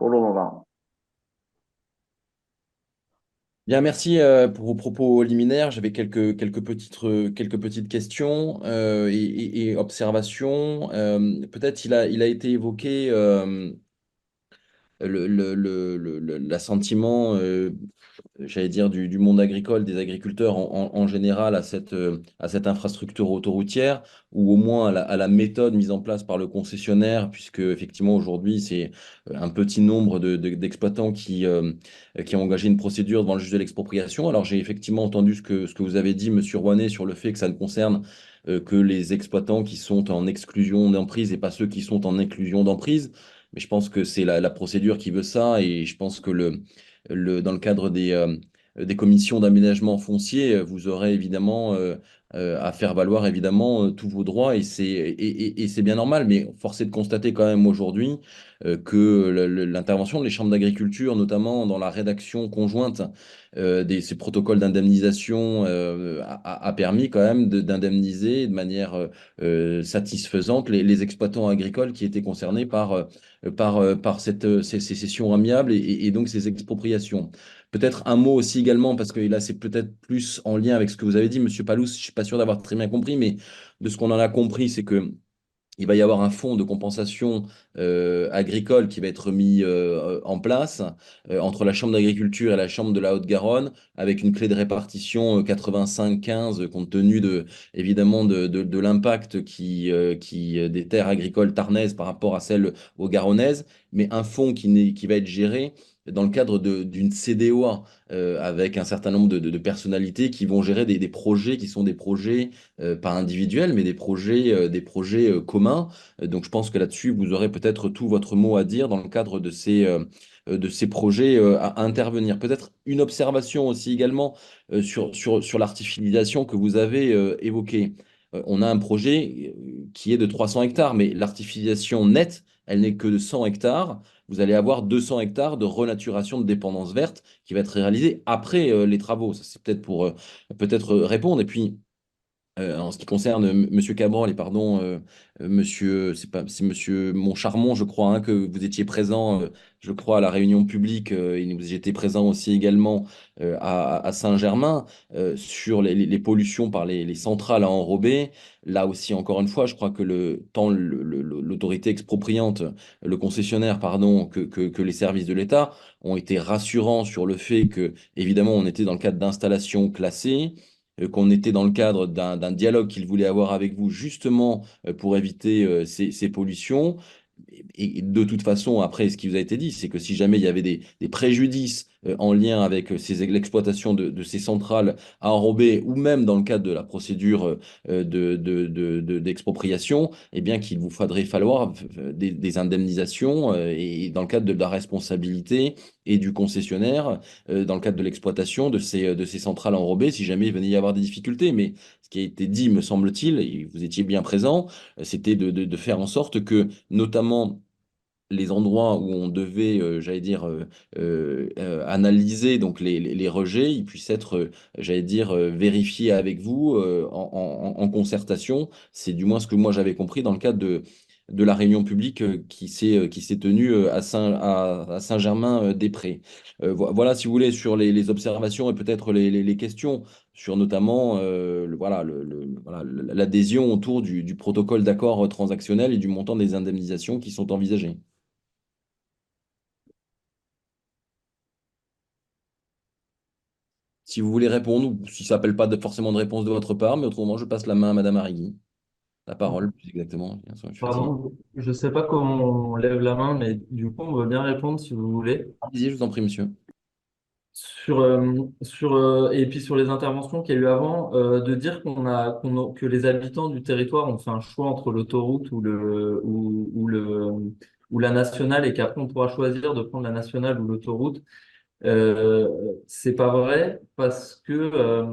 pour le moment. Bien, merci pour vos propos liminaires. J'avais quelques petites questions et observations. Peut-être il a été évoqué l'assentiment, j'allais dire, du monde agricole, des agriculteurs en général à cette infrastructure autoroutière, ou au moins à la méthode mise en place par le concessionnaire, puisque effectivement aujourd'hui c'est un petit nombre d'exploitants qui ont engagé une procédure devant le juge de l'expropriation. Alors j'ai effectivement entendu ce que vous avez dit, Monsieur Rouanet, sur le fait que ça ne concerne que les exploitants qui sont en exclusion d'emprise et pas ceux qui sont en inclusion d'emprise. Mais je pense que c'est la procédure qui veut ça et je pense que dans le cadre des commissions d'aménagement foncier, vous aurez évidemment à faire valoir évidemment tous vos droits et c'est bien normal. Mais force est de constater quand même aujourd'hui que l'intervention des chambres d'agriculture, notamment dans la rédaction conjointe ces protocoles d'indemnisation, a permis quand même d'indemniser de manière satisfaisante les exploitants agricoles qui étaient concernés par ces cessions amiables et donc ces expropriations. Peut-être un mot aussi également, parce que là, c'est peut-être plus en lien avec ce que vous avez dit, Monsieur Palous, je ne suis pas sûr d'avoir très bien compris, mais de ce qu'on en a compris, c'est que il va y avoir un fonds de compensation agricole qui va être mis en place entre la Chambre d'agriculture et la Chambre de la Haute-Garonne, avec une clé de répartition 85-15, compte tenu évidemment de l'impact des terres agricoles tarnaises par rapport à celles aux garonnaises, mais un fonds qui va être géré dans le cadre d'une CDOA, avec un certain nombre de personnalités qui vont gérer des projets qui sont des projets pas individuels, mais des projets communs. Donc je pense que là-dessus, vous aurez peut-être tout votre mot à dire dans le cadre de ces projets à intervenir. Peut-être une observation aussi également sur l'artificialisation que vous avez évoquée. On a un projet qui est de 300 hectares, mais l'artificialisation nette, elle n'est que de 100 hectares. Vous allez avoir 200 hectares de renaturation de dépendance verte qui va être réalisée après les travaux. Ça, c'est peut-être pour peut-être répondre. Et puis, en ce qui concerne Monsieur Cabral et pardon, Monsieur, c'est Monsieur Moncharmont, je crois, hein, que vous étiez présent, je crois, à la réunion publique, et vous étiez présent aussi également à Saint-Germain sur les pollutions par les centrales à enrober. Là aussi, encore une fois, je crois que tant l'autorité expropriante, le concessionnaire, pardon, que les services de l'État ont été rassurants sur le fait que, évidemment, on était dans le cadre d'installations classées, qu'on était dans le cadre d'un dialogue qu'il voulait avoir avec vous justement pour éviter ces pollutions. Et de toute façon, après, ce qui vous a été dit, c'est que si jamais il y avait des préjudices en lien avec l'exploitation de ces centrales à enrober, ou même dans le cadre de la procédure d'expropriation, eh bien qu'il vous faudrait falloir des indemnisations et dans le cadre de la responsabilité et du concessionnaire, dans le cadre de l'exploitation de ces centrales enrobées, si jamais il venait y avoir des difficultés. Mais ce qui a été dit, me semble-t-il, et vous étiez bien présent, c'était de faire en sorte que notamment les endroits où on devait, j'allais dire, analyser donc les rejets, ils puissent être, j'allais dire, vérifiés avec vous en concertation. C'est du moins ce que moi j'avais compris dans le cadre de la réunion publique qui s'est tenue à Saint-Germain-des-Prés. Voilà, si vous voulez, sur les observations et peut-être les questions sur notamment voilà, l'adhésion autour du protocole d'accord transactionnel et du montant des indemnisations qui sont envisagées. Si vous voulez répondre, ou si ça n'appelle pas forcément de réponse de votre part, mais autrement, je passe la main à Madame Arrigui. La parole, plus exactement. Bien sûr, je suis fatigué. Pardon, je ne sais pas comment on lève la main, mais du coup, on veut bien répondre si vous voulez. Allez-y, je vous en prie, monsieur. Et puis sur les interventions qu'il y a eu avant, de dire que les habitants du territoire ont fait un choix entre l'autoroute ou la nationale et qu'après on pourra choisir de prendre la nationale ou l'autoroute. Euh, c'est pas vrai parce que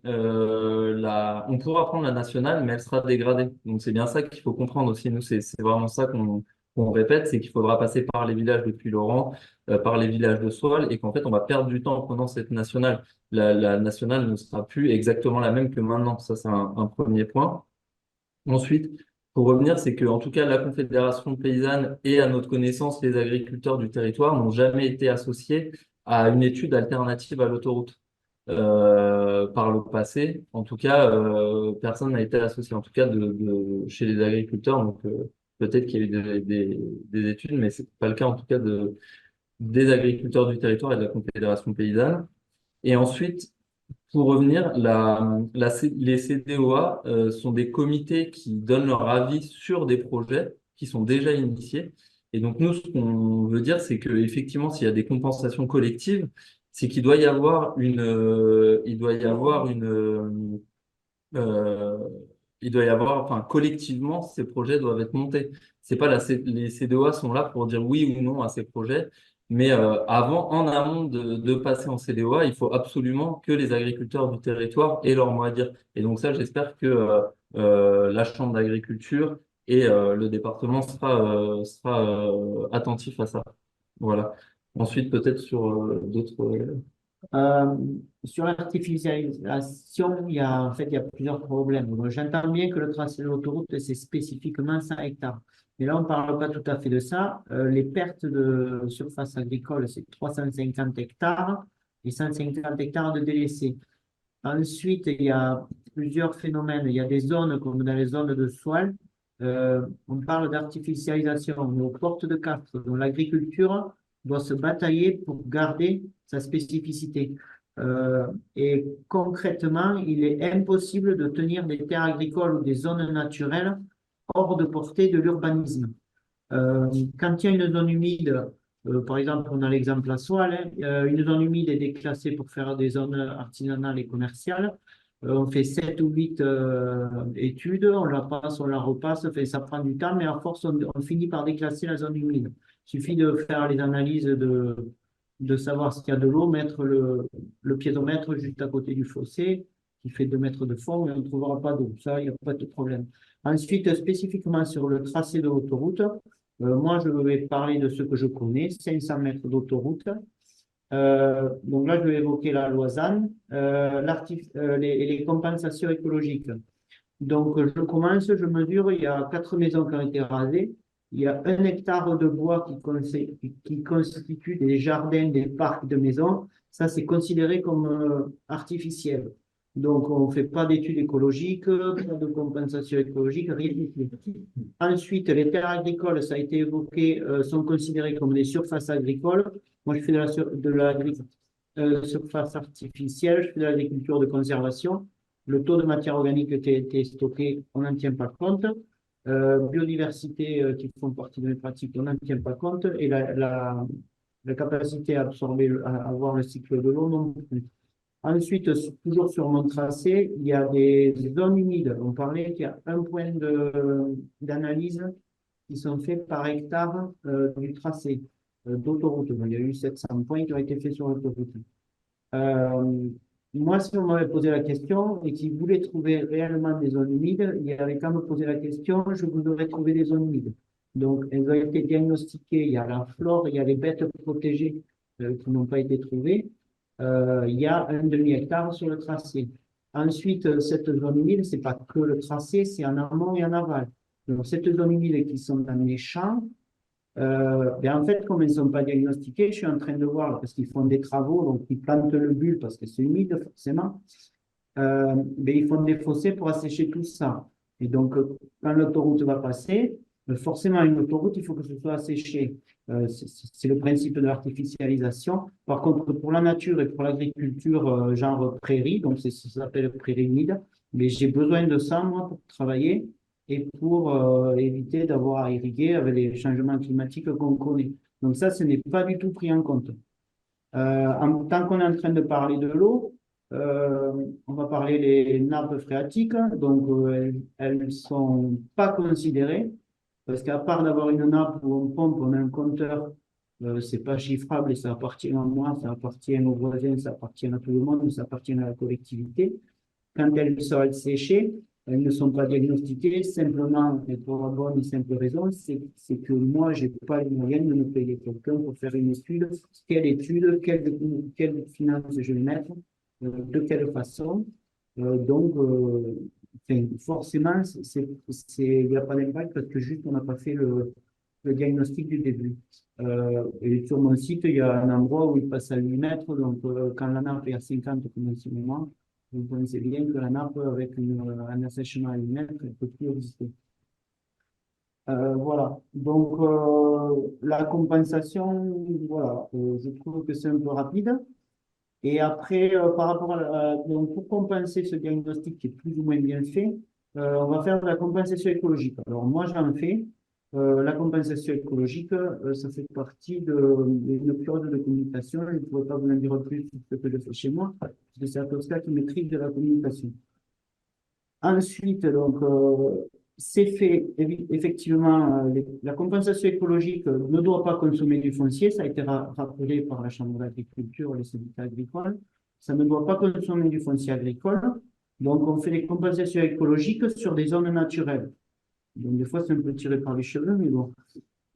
on pourra prendre la nationale, mais elle sera dégradée. Donc c'est bien ça qu'il faut comprendre aussi. Nous, c'est vraiment ça qu'on répète, c'est qu'il faudra passer par les villages de Puylaurens, par les villages de Soile, et qu'en fait on va perdre du temps en prenant cette nationale. La nationale ne sera plus exactement la même que maintenant. Ça, c'est un premier point. Ensuite, pour revenir, c'est que en tout cas, la Confédération paysanne et à notre connaissance, les agriculteurs du territoire n'ont jamais été associés à une étude alternative à l'autoroute. Par le passé, en tout cas, personne n'a été associé, en tout cas chez les agriculteurs. Donc peut-être qu'il y a eu des études, mais c'est pas le cas en tout cas des agriculteurs du territoire et de la Confédération paysanne. Et ensuite, pour revenir, les CDOA sont des comités qui donnent leur avis sur des projets qui sont déjà initiés. Et donc nous, ce qu'on veut dire, c'est que effectivement, s'il y a des compensations collectives, c'est qu'il doit y avoir il doit y avoir euh, il doit y avoir, enfin, collectivement, ces projets doivent être montés. C'est pas les CDOA sont là pour dire oui ou non à ces projets, mais en amont de passer en CDOA, il faut absolument que les agriculteurs du territoire aient leur mot à dire. Et donc ça, j'espère que la Chambre d'agriculture et le département sera attentif à ça. Voilà. Ensuite, peut-être sur d'autres. Euh, Sur l'artificialisation, il y a plusieurs problèmes. Donc, j'entends bien que le tracé de l'autoroute, c'est spécifiquement 100 hectares. Mais là, on ne parle pas tout à fait de ça. Les pertes de surface agricole, c'est 350 hectares et 150 hectares de délaissés. Ensuite, il y a plusieurs phénomènes. Il y a des zones comme dans les zones de soins. On parle d'artificialisation, on est aux portes de Castres. Donc l'agriculture doit se batailler pour garder sa spécificité. Et concrètement, il est impossible de tenir des terres agricoles ou des zones naturelles hors de portée de l'urbanisme. Quand il y a une zone humide, par exemple, on a l'exemple à Soile, hein, une zone humide est déclassée pour faire des zones artisanales et commerciales. On fait 7 ou 8 études, on la passe, on la repasse, fait, ça prend du temps, mais à force, on finit par déclasser la zone humide. Il suffit de faire les analyses, de savoir s'il y a de l'eau, mettre le piédomètre juste à côté du fossé, qui fait 2 mètres de fond, et on ne trouvera pas d'eau. Ça, il n'y a pas de problème. Ensuite, spécifiquement sur le tracé de l'autoroute, moi, je vais parler de ce que je connais, 500 mètres d'autoroute. Donc là, je vais évoquer la Loisanne, les compensations écologiques. Donc, je commence, je mesure, il y a 4 maisons qui ont été rasées. Il y a 1 hectare de bois qui constitue des jardins, des parcs de maisons. Ça, c'est considéré comme artificiel. Donc, on ne fait pas d'études écologiques, pas de compensation écologique, rien du tout. Ensuite, les terres agricoles, ça a été évoqué, sont considérées comme des surfaces agricoles. Moi, je fais de la surface artificielle, je fais de l'agriculture de conservation. Le taux de matière organique qui a été stocké, on n'en tient pas compte. Biodiversité qui font partie de mes pratiques, on n'en tient pas compte. Et la capacité à absorber, à avoir le cycle de l'eau non plus. Ensuite, toujours sur mon tracé, il y a des zones humides. On parlait qu'il y a un point d'analyse qui sont faits par hectare du tracé d'autoroute. Donc, il y a eu 700 points qui ont été faits sur l'autoroute. Euh, Moi, si on m'avait posé la question et qu'il voulait trouver réellement des zones humides, il y avait qu'à me poser la question, je vous aurais trouvé des zones humides. Donc, elles ont été diagnostiquées. Il y a la flore, il y a les bêtes protégées qui n'ont pas été trouvées. Il y a un demi-hectare sur le tracé. Ensuite, cette zone humide, c'est pas que le tracé, c'est en amont et en aval. Donc, cette zone humide qui sont dans les champs, ben en fait, comme elles ne sont pas diagnostiquées, je suis en train de voir, parce qu'ils font des travaux, donc ils plantent le bulle parce que c'est humide forcément, ben ils font des fossés pour assécher tout ça. Et donc, quand l'autoroute va passer, forcément, une autoroute, il faut que ce soit asséché. C'est le principe de l'artificialisation. Par contre, pour la nature et pour l'agriculture, genre prairie, donc ça s'appelle prairie humide, mais j'ai besoin de ça, moi, pour travailler et pour éviter d'avoir à irriguer avec les changements climatiques qu'on connaît. Donc ça, ce n'est pas du tout pris en compte. Tant qu'on est en train de parler de l'eau, on va parler des nappes phréatiques. Donc, elles ne sont pas considérées parce qu'à part d'avoir une nappe où on pompe, on a un compteur, c'est pas chiffrable et ça appartient à moi, ça appartient aux voisins, ça appartient à tout le monde, ça appartient à la collectivité. Quand elles sont séchées, elles ne sont pas diagnostiquées simplement et pour la bonne et simple raison, c'est que moi, je n'ai pas les moyens de me payer quelqu'un pour faire une étude. Quelle étude, quelle finance je vais mettre, de quelle façon. Donc, forcément, il n'y a pas d'impact parce que juste on n'a pas fait le diagnostic du début. Et sur mon site, il y a un endroit où il passe à 8 mètres. Donc, quand la nappe est à 50 comme en ce moment, vous pensez bien que la nappe avec un assèchement à 8 mètres, elle ne peut plus exister. Voilà. Donc, la compensation, voilà, je trouve que c'est un peu rapide. Et après, par rapport donc pour compenser ce diagnostic qui est plus ou moins bien fait, on va faire de la compensation écologique. Alors moi, j'en fais. La compensation écologique, ça fait partie d'une clause de communication. Je ne pourrais pas vous en dire plus sur ce que je fais chez moi, parce que c'est Atosca qui maîtrise de la communication. Ensuite, donc, c'est fait, effectivement, la compensation écologique ne doit pas consommer du foncier, ça a été rappelé par la Chambre d'agriculture, les syndicats agricoles, ça ne doit pas consommer du foncier agricole, donc on fait des compensations écologiques sur des zones naturelles. Donc des fois c'est un peu tiré par les cheveux, mais bon.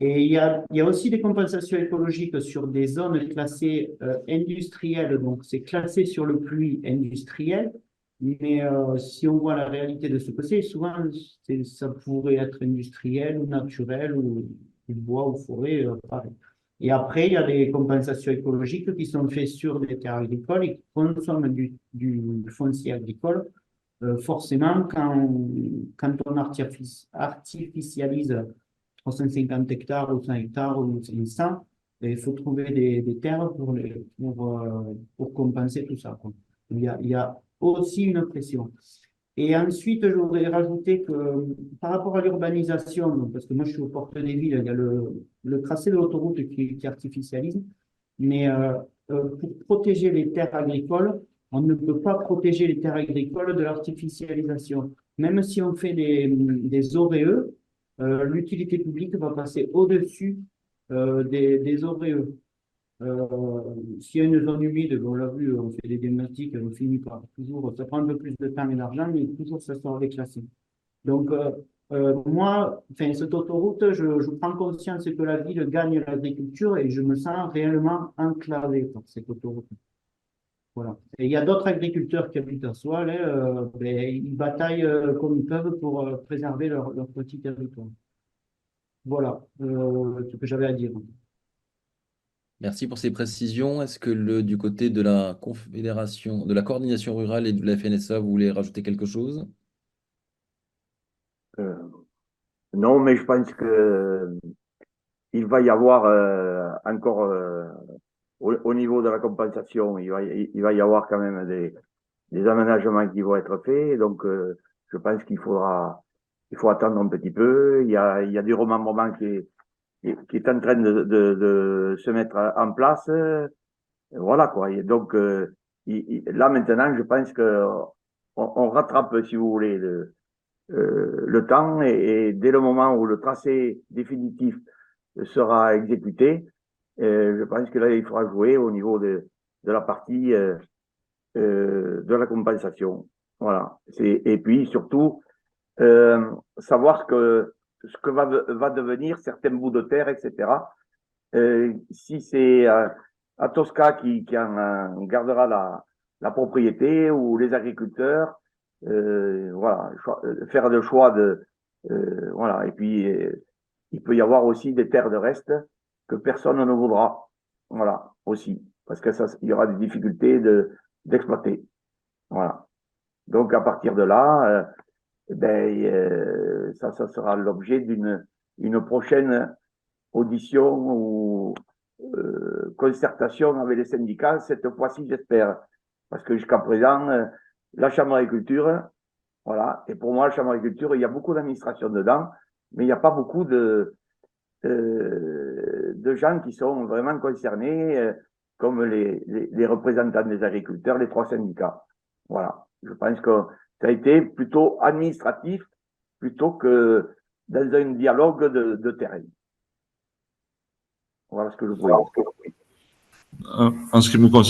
Et il y a aussi des compensations écologiques sur des zones classées industrielles, donc c'est classé sur le pluie industriel, mais si on voit la réalité de ce que c'est, souvent ça pourrait être industriel ou naturel ou bois ou forêt, pareil. Et après, il y a des compensations écologiques qui sont faites sur des terres agricoles et qui consomment du foncier agricole. Forcément, quand on artificialise 350 hectares ou 100 hectares ou 500, il faut trouver des terres pour compenser tout ça, quoi. Il y a aussi une pression. Et ensuite, je voudrais rajouter que par rapport à l'urbanisation, donc, parce que moi je suis aux portes des villes, il y a le tracé de l'autoroute qui artificialise, mais pour protéger les terres agricoles, on ne peut pas protéger les terres agricoles de l'artificialisation. Même si on fait des ORE, l'utilité publique va passer au-dessus des ORE. S'il y a une zone humide, on l'a vu, on fait des diagnostics, on finit par toujours, ça prend un peu plus de temps et d'argent, mais toujours ça sort déclassé. Donc, moi, enfin, cette autoroute, je prends conscience que la ville gagne l'agriculture et je me sens réellement enclavé par cette autoroute. Voilà. Et il y a d'autres agriculteurs qui habitent à Soile, hein, ben, ils bataillent comme ils peuvent pour préserver leur petit territoire. Voilà ce que j'avais à dire. Merci pour ces précisions. Est-ce que du côté de la Confédération, de la coordination rurale et de la FNSA, vous voulez rajouter quelque chose? Euh, non, mais je pense que il va y avoir encore au niveau de la compensation, il va y avoir quand même des aménagements qui vont être faits. Donc, je pense il faut attendre un petit peu. Il y a du remembrement qui est en train de se mettre en place. Voilà quoi. Et donc, là maintenant, je pense que on rattrape, si vous voulez, le temps et dès le moment où le tracé définitif sera exécuté, je pense que là, il faudra jouer au niveau de la partie de la compensation. Voilà. Et puis surtout, savoir ce que va devenir certains bouts de terre, etc. Si c'est à Tosca qui en gardera la propriété ou les agriculteurs, voilà, faire le choix voilà. Et puis, il peut y avoir aussi des terres de reste que personne ne voudra. Voilà, aussi. Parce que ça, il y aura des difficultés d'exploiter. Voilà. Donc, à partir de là, ça sera l'objet une prochaine audition ou concertation avec les syndicats, cette fois-ci, j'espère. Parce que jusqu'à présent, la Chambre d'agriculture, voilà, et pour moi, la Chambre d'agriculture, il y a beaucoup d'administration dedans, mais il n'y a pas beaucoup de gens qui sont vraiment concernés, comme les représentants des agriculteurs, les trois syndicats. Voilà. Je pense que ça a été plutôt administratif plutôt que dans un dialogue de terrain. Voilà ce que je voulais dire. En ce qui me concerne,